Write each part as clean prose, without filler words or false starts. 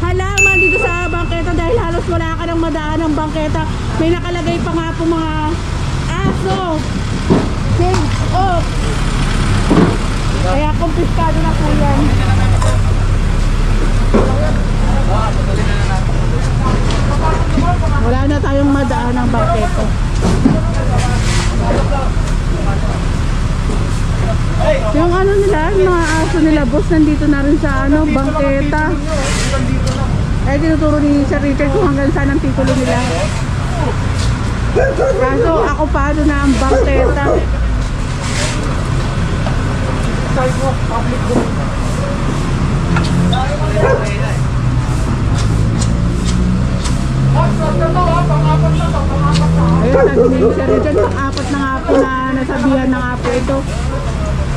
halaman dito sa bangketa dahil halos wala ka ng madaan ng bangketa. May nakalagay pa nga po mga aso, pigs, oak. Kaya kumpiskado na po yan. Wala na tayong madaan ng bangketa. Yung ano nila, mga aso nila boss, nandito na rin sa ano, bangketa. Eh tinuturo ni Sir Richard kung hanggang saan ang titulo nila. Kaso ako pa doon na ang bangketa. Ayun, sabi ni Sir Richard, pang-apat na nga po na nasabihan na nga po ito.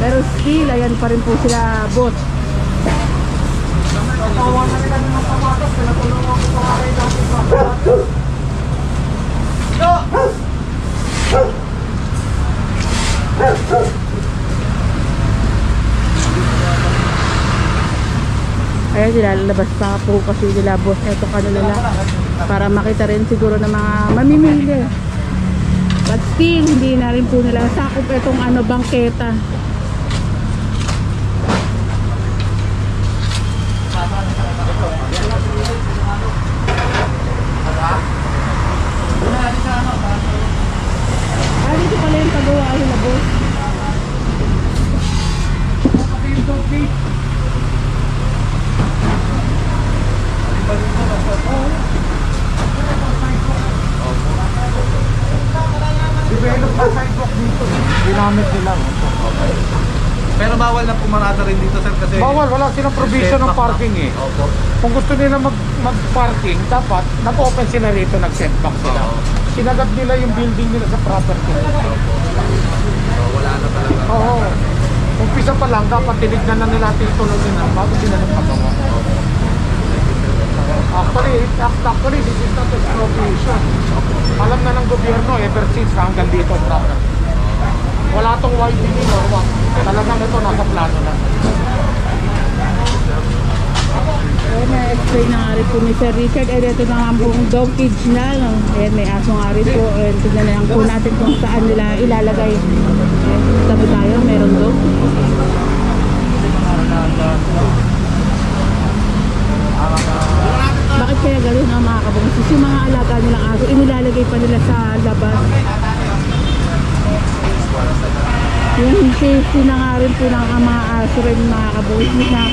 Pero still, ayan pa rin po sila boss. Ayan sila, lalabas pa po kasi nila boss. Ito kanila para makita rin siguro ng mga mamimili. But still, hindi na rin po nila sakop itong ano, bangketa. Dito pala yung pagawa nila boss. Develop na sidewalk dito. Ginamit nila. Pero bawal na pumarada rin dito sir kasi Bawal, wala silang provision ng parking eh. Opo. Kung gusto nila mag-parking, dapat nag-open sila rito, nag-setback sila. Sinagat nila yung building nila sa property. So, wala na talaga. Oo. Umpisa pa lang, dapat tinignan na nila titulo nila bago sila nagpagawa. Actually, this is not expropriation. Alam na ng gobyerno ever since hanggang dito property. Wala tong widening or what. Talagang ito nasa plano na. Ayan, na-explain na nga rin po ni Sir Richard. Eh, ito na nga pong dog cage na. No? Ayan, may aso nga rin po. Ayan, tignan na lang po natin kung saan nila ilalagay. Ayan, tabi tayo, meron dog. Bakit kaya gano'n ang mga kabungsis? Yung mga alaga nilang aso, inilalagay pa nila sa labas. Yung safety na nga rin po ng mga aso rin mga kabungsis na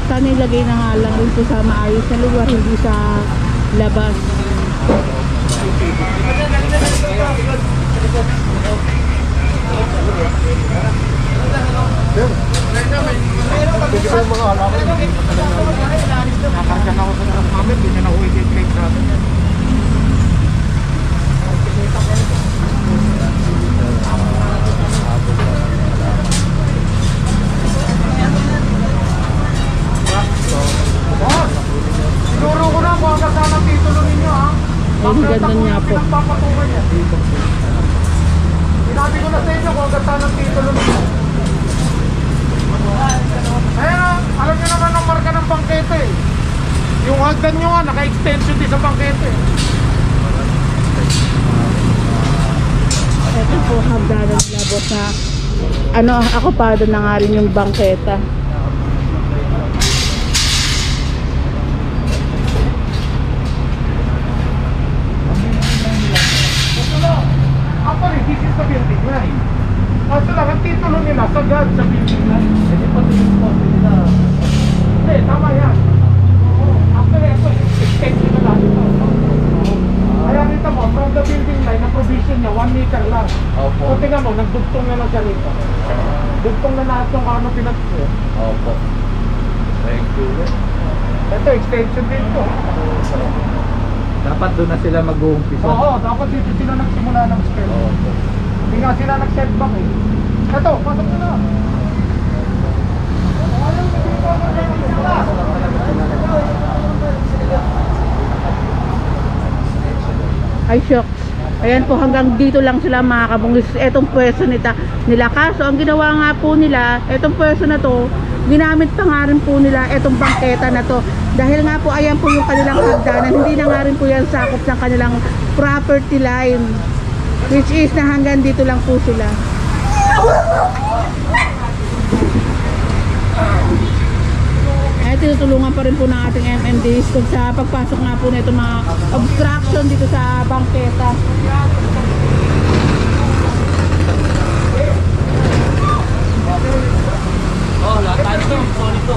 sana ilagay na nga lang rin po sa maayos na lugar, hindi sa labas. Nakargan ako sa harap namin, hindi na nahuwi yung plate namin. Siguro ko na kung hanggang saan ang titulo ninyo ha. Ayun, ganda niya po. Sinabi ko na sa inyo kung hanggang saan ang titulo ninyo. Ayan, alam nyo naman ang marka ng bangkete eh. Yung hagdan nyo nga, naka-extension din sa bangkete. Ito po hagdanan nila boss na ano, ako pa doon na nga rin yung bangketa. Actually, this is the building line. Kaso lang, ang titulo nila sagad sa building line. Hindi pati yung spot nila. Hindi, tama yan. Actually, ito, extension na lang ito. Kaya nito mo, from the building line, ang provision niya, 1 meter lang. Opo. So, tingnan mo, nagdugtong na lang siya rito. Dugtong na lahat yung ano pinag-po. Opo. Thank you. Ito, extension din to. Dapat doon na sila mag-uumpisa. Oo, dapat dito sila nagsimula ng spell. Opo. Hindi nga sila nag-setback eh. Ito, pasok na na. Ay shucks. Ayan po, hanggang dito lang sila mga kabungis. Etong pwesto nila. Kaso ang ginawa nga po nila, etong pwesto na to, ginamit pa nga rin po nila etong bangketa na to Dahil nga po ayan po yung kanilang hagdanan, hindi na nga rin po yan sakop ng kanilang property line, which is na hanggang dito lang po sila. Eh, tinutulungan pa rin po ng ating MMDs kung sa pagpasok nga po na itong mga obstruction dito sa bangketa. Oh, lahat to. Solid to.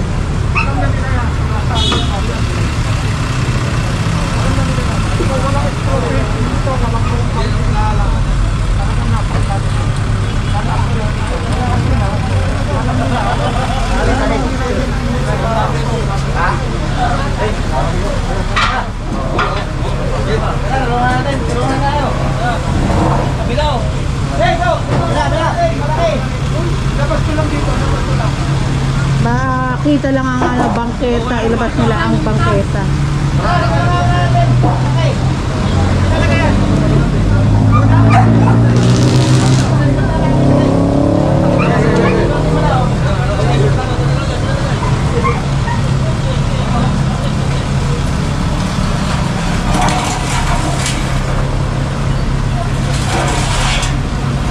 Makita lang ang ano, bangketa, ilabas nila ang bangketa.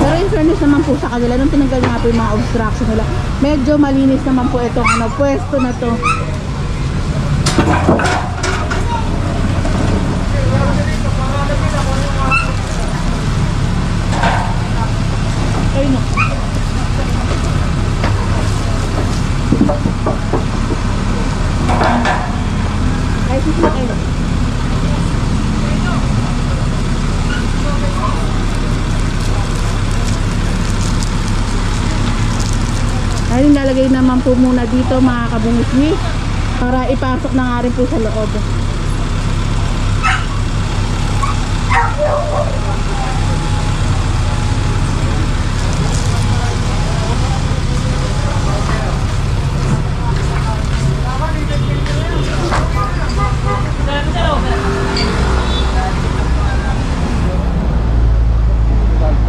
Pero in fairness naman po sa kanila, nung tinanggal nga po yung mga obstruction nila, medyo malinis naman po itong ano, pwesto na to. Ay no. Ay, sisla kayo. Ay, nilalagay naman po muna dito mga kabungismi para ipasok na nga rin po sa loob.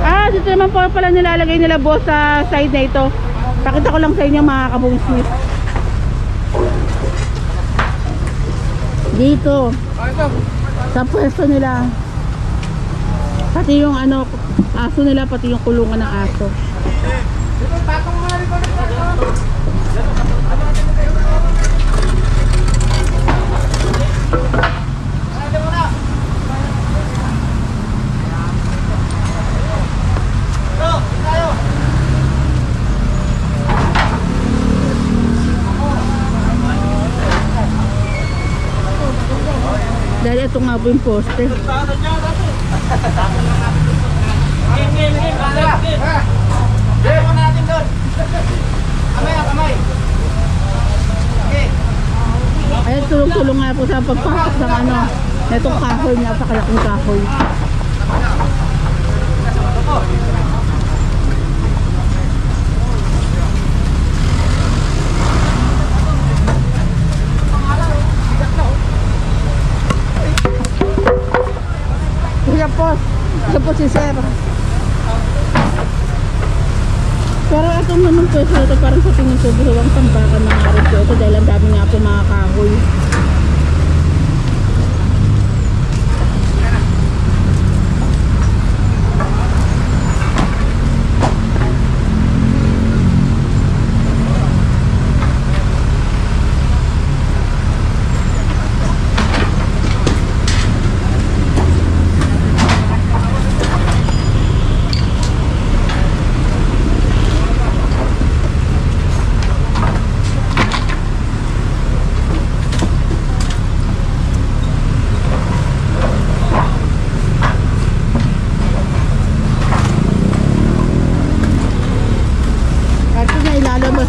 Ah, dito naman po pala nilalagay nila boss sa side na ito. Pakita ko lang sa inyo mga kabungismi. Dito sa pwesto nila, pati yung ano, aso nila, pati yung kulungan ng aso. Dahil ito nga po yung poste. Ay, tulong-tulong nga po sa pagpasok ng ano, itong kahoy niya, sa kalaking kahoy. Siya po si Sir. Pero itong naman po ito, parang sa tingin ko buhuwang tambakan ng araw po ito dahil ang dami nga po mga kahoy.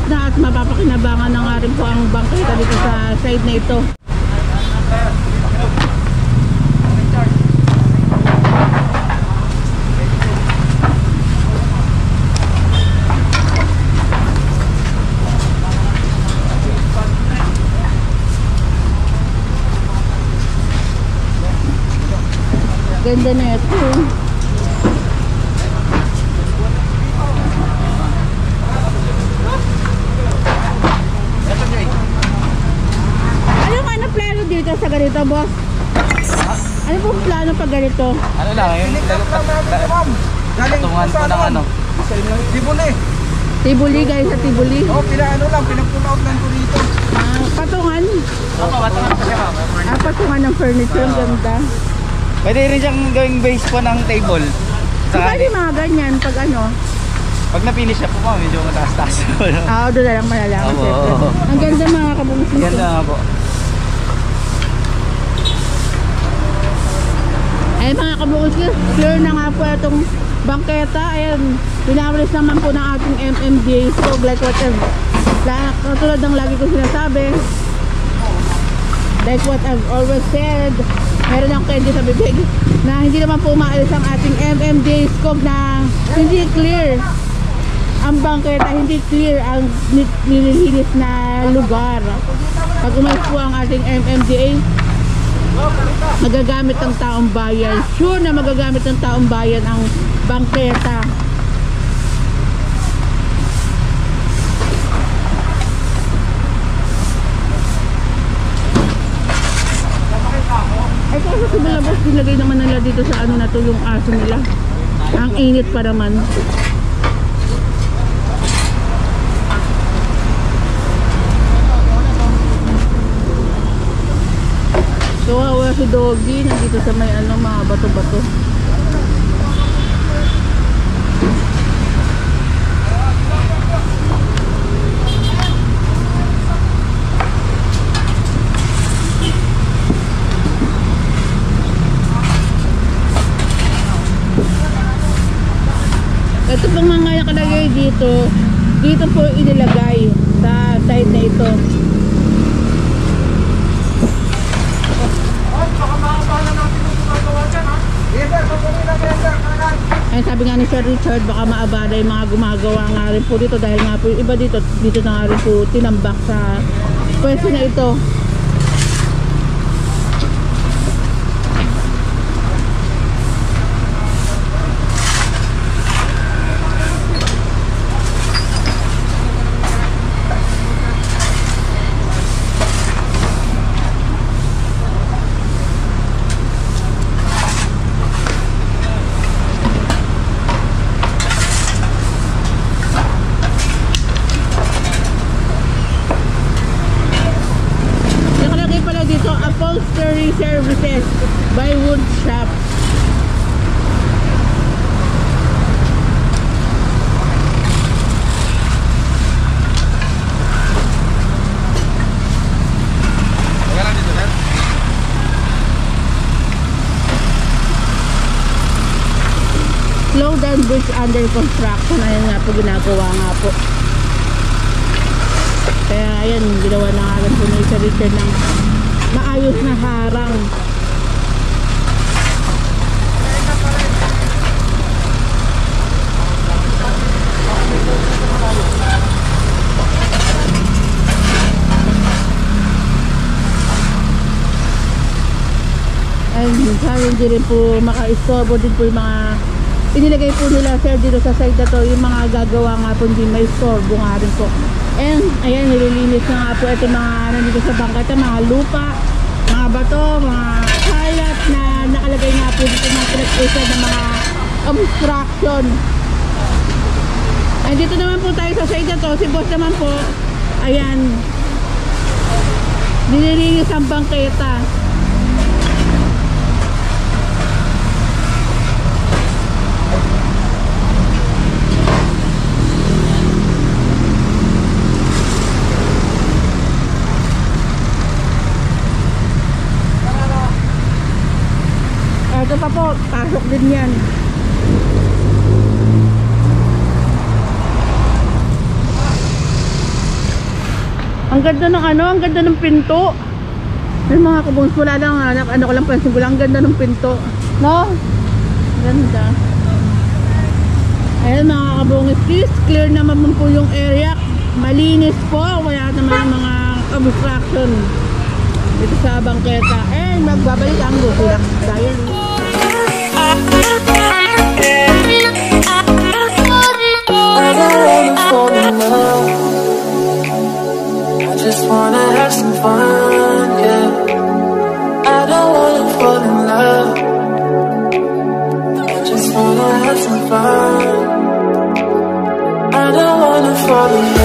Na at mapapakinabangan na nga rin po ang bangketa dito sa side na ito. Ganda na ito. ka sa ganito, boss? Ano pong plano pag ganito? Ano lang, yung patungan ko ng ano. Tibuli. Tibuli guys, sa Tibuli. Oo, pinapunout lang ko dito. Patungan. Opo, patungan ko siya, ma'am. Patungan ng furniture, ang ganda. Pwede rin siyang gawing base po ng table. Saka yung mga ganyan, pag ano? Pag na-finish siya po, ma'am, medyo mataas-taas. Doon na lang malalaman. Oo. Ang ganda mga kabungis nito. Ganda nga po. Ay mga kabungis, clear na nga po itong bangketa. Ayan, pinawalis naman po ng ating MMDA Skog, like what katulad ng lagi ko sinasabi, like what I've always said, meron ng candy sa bibig na hindi naman po maalis ang ating MMDA Skog na hindi clear ang bangketa, hindi clear ang nililinis na lugar. Pag umalis po ang ating MMDA, magagamit ng taong bayan. Sure na magagamit ng taong bayan ang bangketa. Ay kasi sa labas, dinagay naman nila dito sa ano na to, yung aso nila. Ang init pa naman. So, wala si Doggy, nandito sa may ano, mga bato-bato. Ito pong mga nakalagay dito po inilagay sa side na ito. Ay sabi nga ni Sir Richard, baka maabala yung mga gumagawa nga rin po dito dahil nga po yung iba dito na nga rin po tinambak sa pwesto na ito. Upholstery services by Wood Shop. Slow down bridge under construction. Ayan nga po, ginagawa nga po. Kaya ayan, ginawa na nga rin po ni Sir Richard ng maayos na harang. Ay, minsan hindi rin po maka-istorbo din po yung mga inilagay po nila sir dito sa side na to, yung mga gagawa nga po hindi may istorbo nga rin po. And ayan, nililinis na nga po ito mga nandito sa bangketa, mga lupa, mga bato, mga kalat na nakalagay nga po dito mga pinag-isa ng mga obstruction. And dito naman po tayo sa side na to, si boss naman po, ayan, nililinis ang bangketa. Ito pa po, pasok din yan. Ang ganda ng ano, ang ganda ng pinto. May mga kabungs, wala lang, ano ko lang pansin ko lang, ang ganda ng pinto. No? Ganda. Ayan mga kabungs, please, clear naman po yung area. Malinis po, wala naman mga obstruction dito sa bangketa. And magbabalik ang gusto lang dahil I just wanna have some fun, yeah. bottom